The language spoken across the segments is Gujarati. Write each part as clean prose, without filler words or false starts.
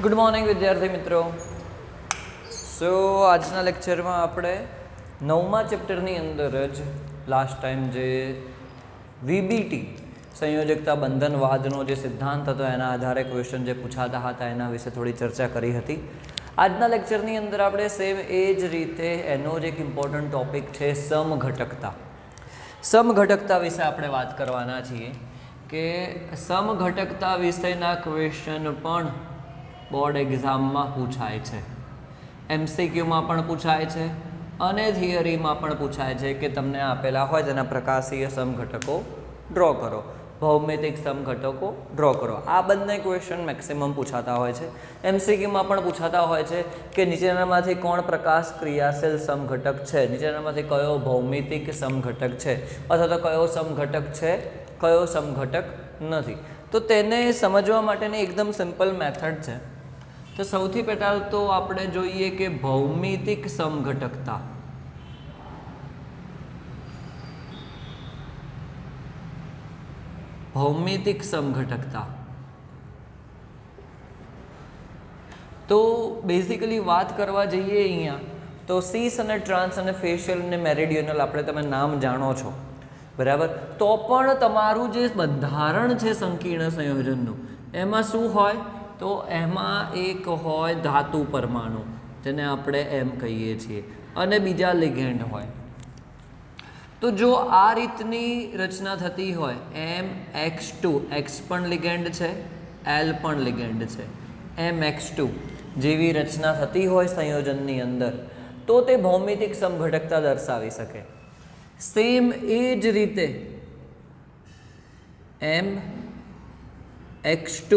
ગુડ મોર્નિંગ વિદ્યાર્થી મિત્રો. સો આજના લેક્ચરમાં આપણે 9મા ચેપ્ટરની અંદર જ લાસ્ટ ટાઈમ જે વીબીટી સંયોજકતા બંધનવાદનો જે સિદ્ધાંત હતો એના આધારે ક્વેશ્ચન જે પૂછાતા હતા એના વિશે થોડી ચર્ચા કરી હતી. આજના લેક્ચરની અંદર આપણે સેમ એ જ રીતે એનો જ એક ઇમ્પોર્ટન્ટ ટોપિક છે સમઘટકતા. સમઘટકતા વિશે આપણે વાત કરવાના છીએ કે સમઘટકતા વિષયના ક્વેશ્ચન પણ બોર્ડ એક્ઝામમાં પૂછાય છે, એમસીક્યુમાં પણ પૂછાય છે અને થિયરીમાં પણ પૂછાય છે કે તમને આપેલા હોય તેના પ્રકાશીય સમઘટકો ડ્રો કરો, ભૌમિતિક સમઘટકો ડ્રો કરો. આ બંને ક્વેશ્ચન મેક્સિમમ પૂછાતા હોય છે. એમસીક્યુમાં પણ પૂછાતા હોય છે કે નીચેનામાંથી કોણ પ્રકાશ ક્રિયાશીલ સમઘટક છે, નીચેનામાંથી કયો ભૌમિતિક સમઘટક છે અથવા તો કયો સમઘટક છે, કયો સમઘટક નથી. તો તેને સમજવા માટેની એકદમ સિમ્પલ મેથડ છે. તો સૌથી પહેલાં તો આપણે જોઈએ કે ભૌમિતિક સમઘટકતા. ભૌમિતિક સમઘટકતા તો બેઝિકલી વાત કરવા જઈએ અહીંયા તો સીસ અને ટ્રાન્સ અને ફેશિયલ અને મેરિડિયનલ આપણે તમે નામ જાણો છો, બરાબર. તો પણ તમારું જે બંધારણ છે સંકીર્ણ સંયોજનનું એમાં શું હોય તો એમાં એક હોય ધાતુ પરમાણુ, જેને આપણે એમ કહીએ છીએ, અને બીજા લિગેન્ડ હોય. તો જો આ રીતની રચના થતી હોય, MX2, X પણ લિગેન્ડ છે, L પણ લિગેન્ડ છે, MX2 જેવી રચના થતી હોય સંયોજનની અંદર, તો તે ભૌમિતિક સમઘટકતા દર્શાવી શકે. સેમ એ જ રીતે MX2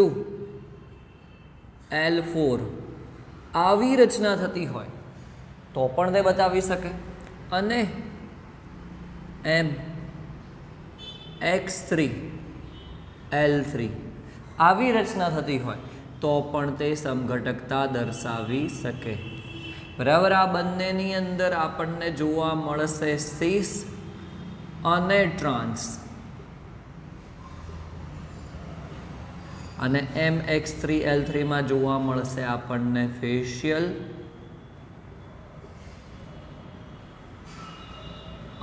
L4 આવી રચના થતી હોય તો પણ તે બતાવી શકે, અને MX3 L3 આવી રચના થતી હોય તો પણ તે સમઘટકતા દર્શાવી શકે, બરાબર. આ બંનેની અંદર આપણને જોવા મળશે સીસ અને ટ્રાન્સ, અને MX3 L3 માં જોવા મળશે આપણને ફેશિયલ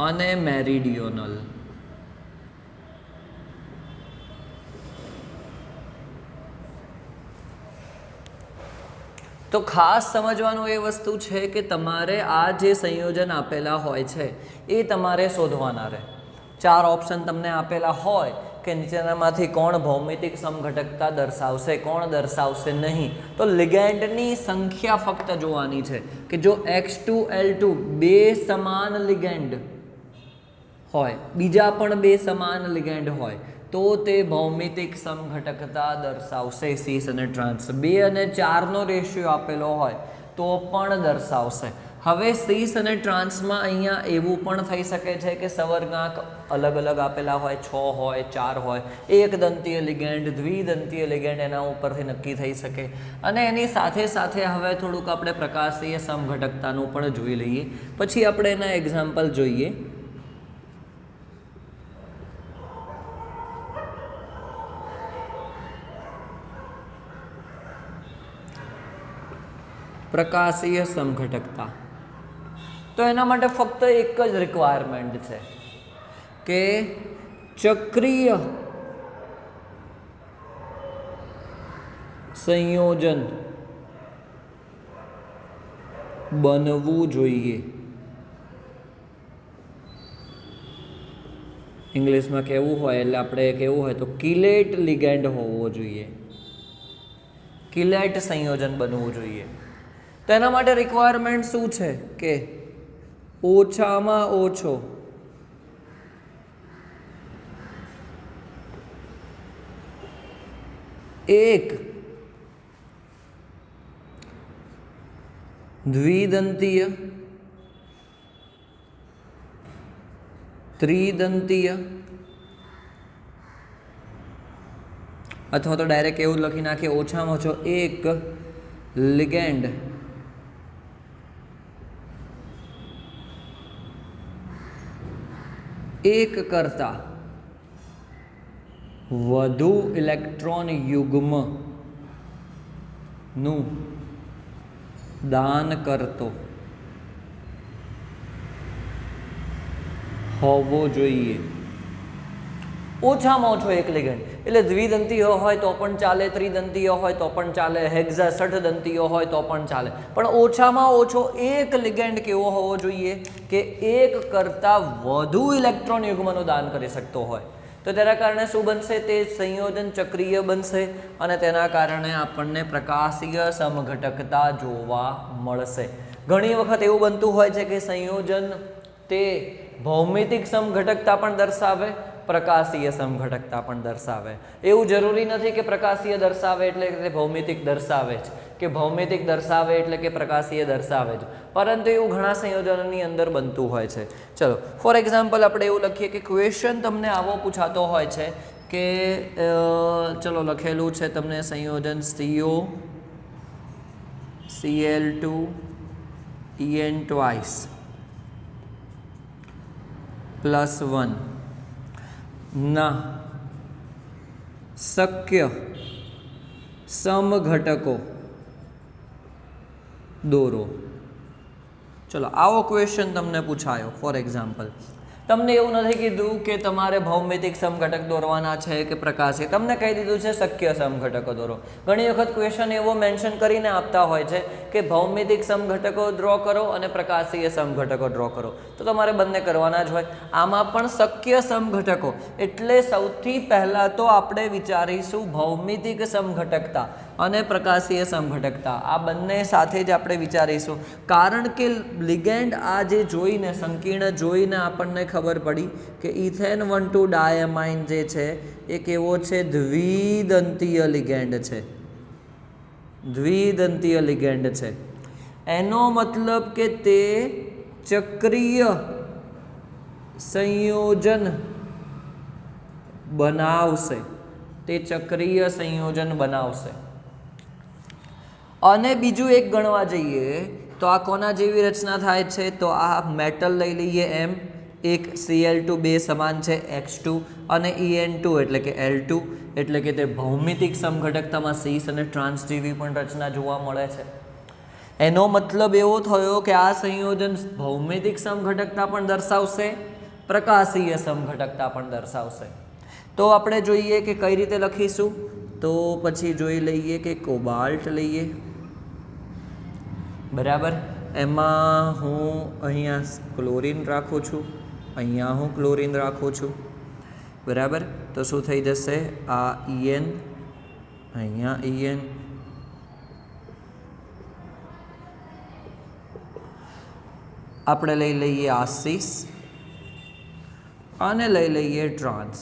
અને મેરિડિયોનલ. તો ખાસ સમજવાનું એ વસ્તુ છે કે તમારે આ જે સંયોજન આપેલા હોય છે એ તમારે શોધવાના રહે. 4 ઓપ્શન તમને આપેલા હોય કે નીચેનામાંથી કોણ ભૌમિતિક સમઘટકતા દર્શાવશે, કોણ દર્શાવશે નહીં. તો લિગેન્ડની સંખ્યા ફક્ત જોવાની છે કે જો X2 L2 બે સમાન લિગેન્ડ હોય, બીજા પણ બે સમાન લિગેન્ડ હોય, તો તે ભૌમિતિક સમઘટકતા દર્શાવશે. સીસ અને ટ્રાન્સ 2 અને 4નો રેશિયો આપેલો હોય તો પણ દર્શાવશે. હવે સીસ અને ટ્રાન્સમાં અહીંયા એવું પણ થઈ શકે છે કે સવર્ગાંક અલગ અલગ આપેલા હોય, 6 હોય, 4 હોય, એક દંતીય લિગેન્ડ, દ્વિદંતીય લિગેન્ડ એના ઉપરથી નક્કી થઈ શકે. અને એની સાથે સાથે હવે થોડુંક આપણે પ્રકાશીય સમઘટકતાનું પણ જોઈ લઈએ, પછી આપણે એના એક્ઝામ્પલ જોઈએ. પ્રકાશીય સમઘટકતા તો એના માટે ફક્ત એક જ રિક્વાયરમેન્ટ છે કે ચક્રીય સંયોજન બનવું જોઈએ. ઇંગ્લિશમાં કેવું હોય એટલે આપણે કેવું હોય તો કિલેટ લિગેન્ડ હોવો જોઈએ, કિલેટ સંયોજન બનવું જોઈએ. તો એના માટે રિક્વાયરમેન્ટ શું છે કે ઓછામાં ઓછો એક દ્વિદંતીય, ત્રિદંતીય, અથવા તો ડાયરેક્ટ એવું લખી નાખીએ ઓછામાં ઓછો એક લિગેન્ડ એક કરતા વધુ ઇલેક્ટ્રોન યુગ્મ નું દાન કરતો હોવો જોઈએ. ઓછામાં ઓછો એક લિગેન્ડ, એટલે દ્વિદંતીય હોય તો પણ ચાલે, ત્રિદંતીય હોય તો પણ ચાલે, હેક્ઝા 60 દંતીય હોય તો પણ ચાલે, પણ ઓછામાં ઓછો એક લિગેન્ડ કેવો હોવો જોઈએ કે એક કરતાં વધુ ઇલેક્ટ્રોન યુગ્મનું દાન કરી શકતો હોય. તો તેના કારણે શું બનશે? તે સંયોજન ચક્રીય બનશે અને તેના કારણે આપણને પ્રકાશીય સમઘટકતા જોવા મળશે. ઘણી વખત એવું બનતું હોય છે કે સંયોજન તે ભૌમિતિક સમઘટકતા પણ દર્શાવે, પ્રકાશીય સમઘટકતા પણ દર્શાવે. એવું જરૂરી નથી કે પ્રકાશીય દર્શાવે એટલે કે ભૌમિતિક દર્શાવે જ, કે ભૌમિતિક દર્શાવે એટલે કે પ્રકાશીય દર્શાવે જ, પરંતુ એવું ઘણા સંયોજનોની અંદર બનતું હોય છે. ચલો ફોર એક્ઝામ્પલ આપણે એવું લખીએ કે ક્વેશ્ચન તમને આવો પૂછાતો હોય છે કે ચલો લખેલું છે તમને સંયોજન CO Cl2 En twice +1 ના શક્ય સમઘટકો દોરો. ચલો આવો ક્વેશ્ચન તમને પૂછાયો. ફોર એક્ઝામ્પલ તમને એવું નથી કીધું કે તમારે ભૌમિતિક સમઘટક દોરવાના છે કે પ્રકાશી, તમને કહી દીધું છે શક્ય સમઘટકો દોરો. ઘણી વખત ક્વેશ્ચન એવો મેન્શન કરીને આપતા હોય છે કે ભૌમિતિક સમઘટકો ડ્રો કરો અને પ્રકાશીય સમઘટકો ડ્રો કરો, તો તમારે બંને કરવાના જ હોય. આમાં પણ શક્ય સમઘટકો એટલે સૌથી પહેલાં તો આપણે વિચારીશું ભૌમિતિક સમઘટકતા અને પ્રકાશીય સમઘટકતા, આ બંને સાથે જ આપણે વિચારીશું. કારણ કે લિગેન્ડ આ જે જોઈને સંકીર્ણ જોઈને આપણને ખબર પડી કે ઇથેન 1,2 ડાયમાઇન જે છે એ કેવો છે? દ્વિદંતીય લિગેન્ડ છે. દ્વિદંતીય લિગેન્ડ છે. એનો મતલબ કે તે ચક્રીય સંયોજન બનાવશે, તે ચક્રીય સંયોજન બનાવશે. અને બીજું એક ગણવા જઈએ તો આ કોના જેવી રચના થાય છે? તો આ મેટલ લઈ લઈએ એમ, એક Cl2 બે સમાન છે X2 અને En2 એટલે કે L2, એટલે કે તે ભૌમિતિક સમઘટકતામાં સીસ અને ટ્રાન્સ જેવી પણ રચના જોવા મળે છે. એનો મતલબ એવો થયો કે આ સંયોજન ભૌમિતિક સમઘટકતા પણ દર્શાવશે, પ્રકાશીય સમઘટકતા પણ દર્શાવશે. તો આપણે જોઈએ કે કઈ રીતે લખીશું. તો પછી જોઈ લઈએ કે કોબાલ્ટ લઈએ, બરાબર. એમાં હું અહીંયા ક્લોરીન રાખું છું, અહીંયા હું ક્લોરીન રાખું છું, બરાબર. તો શું થઈ જશે? આ En, અહીંયા En, આપણે લઈ લઈએ આસીસ અને લઈ લઈએ ટ્રાન્સ.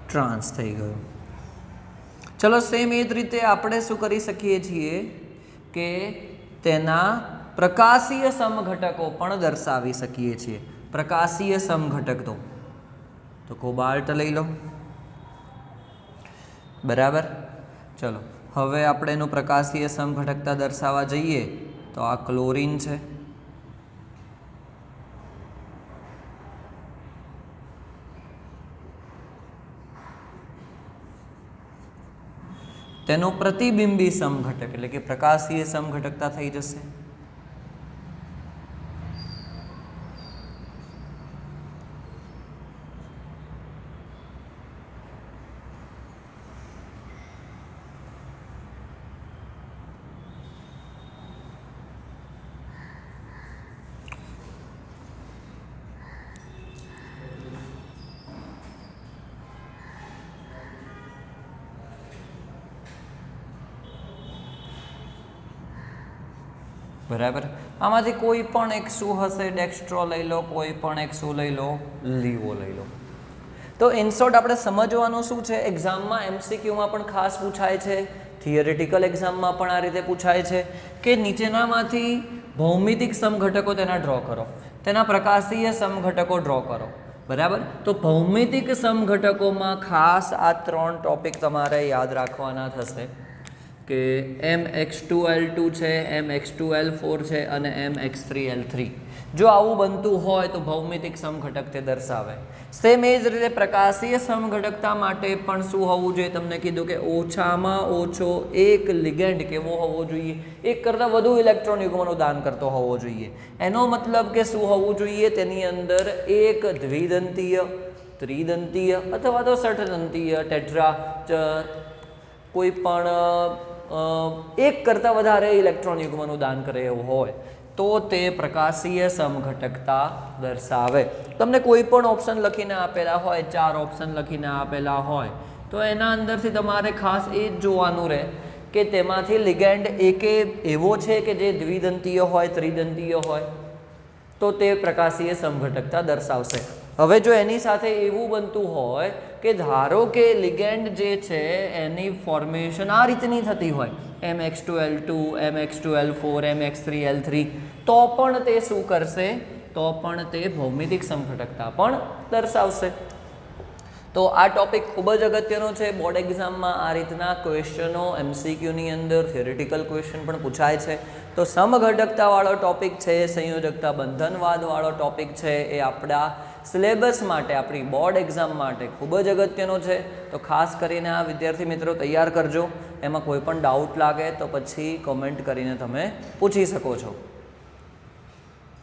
ટ્રાન્સ થઈ ગયું. ચલો સેમ એ જ રીતે આપણે શું કરી શકીએ છીએ કે તેના પ્રકાશીય સમઘટકો પણ દર્શાવી શકીએ છીએ. પ્રકાશીય સમઘટક તો કોબાલ્ટ લઈ લો, બરાબર. ચલો હવે આપણે એનું પ્રકાશીય સમઘટકતા દર્શાવવા જઈએ તો આ ક્લોરીન છે, તેનો પ્રતિબિંબી સમઘટક એટલે કે પ્રકાશીય સમઘટકતા થઈ જશે. બરાબર. આમાંથી કોઈ પણ એક શું હશે? ડેક્સ્ટ્રો લઈ લો, કોઈ પણ એક શું લઈ લો? લીવો લઈ લો. તો ઇન શોર્ટ આપણે સમજવાનું શું છે, એક્ઝામમાં MCQમાં પણ ખાસ પૂછાય છે, થિયરેટિકલ એક્ઝામમાં પણ આ રીતે પૂછાય છે કે નીચેનામાંથી ભૌમિતિક સમઘટકો તેના ડ્રો કરો, તેના પ્રકાશીય સમઘટકો ડ્રો કરો, બરાબર. તો ભૌમિતિક સમઘટકોમાં ખાસ આ 3 ટોપિક તમારે યાદ રાખવાના થશે કે mx2l2 છે, mx2l4 છે અને mx3l3. જો આવું બનતું હોય તો ભૌમિતિક સમઘટક તે દર્શાવે. સેમ એ જ રીતે પ્રકાશીય સમઘટકતા માટે પણ શું હોવું જોઈએ? તમને કીધું કે ઓછામાં ઓછો એક લિગેન્ડ કેવો હોવો જોઈએ? એક કરતાં વધુ ઇલેક્ટ્રોન યુગ્મનું દાન કરતો હોવો જોઈએ. એનો મતલબ કે શું હોવું જોઈએ? તેની અંદર એક દ્વિદંતીય, ત્રિદંતીય અથવા તો ષટ્દંતીય ટેટ્રા કોઈ પણ એક કરતાં વધારે ઇલેક્ટ્રોન યુગ્મનું દાન કરે એવું હોય તો તે પ્રકાશીય સમઘટકતા દર્શાવે. તમને કોઈ પણ ઓપ્શન લખીને આપેલા હોય, 4 ઓપ્શન લખીને આપેલા હોય તો એના અંદરથી તમારે ખાસ એ જ જોવાનું રહે કે તેમાંથી લિગેન્ડ એકે એવો છે કે જે દ્વિદંતીય હોય, ત્રિદંતીય હોય તો તે પ્રકાશીય સમઘટકતા દર્શાવશે. હવે જો એની સાથે એવું બનતું હોય કે ધારો કે લિગેન્ડ જે છે એની ફોર્મેશન આ રીતની થતી હોય mx2l2, mx2l4, mx3l3 તો પણ તે શું કરશે? તો પણ તે ભૌમિતિક સમઘટકતા પણ દર્શાવશે. તો આ ટોપિક ખૂબ જ અગત્યનો છે. બોર્ડ એક્ઝામમાં આ રીતના ક્વેશ્ચનો MCQની અંદર થિયરિટિકલ ક્વેશ્ચન પણ પૂછાય છે. તો સમઘટકતાવાળો ટોપિક છે, સંયોજકતા બંધનવાદવાળો ટોપિક છે એ આપણા સિલેબસ માટે, આપણી બોર્ડ એક્ઝામ માટે ખૂબ જ અગત્યનો છે. તો ખાસ કરીને આ વિદ્યાર્થી મિત્રો તૈયાર કરજો. એમાં કોઈ પણ ડાઉટ લાગે તો પછી કોમેન્ટ કરીને તમે પૂછી શકો છો.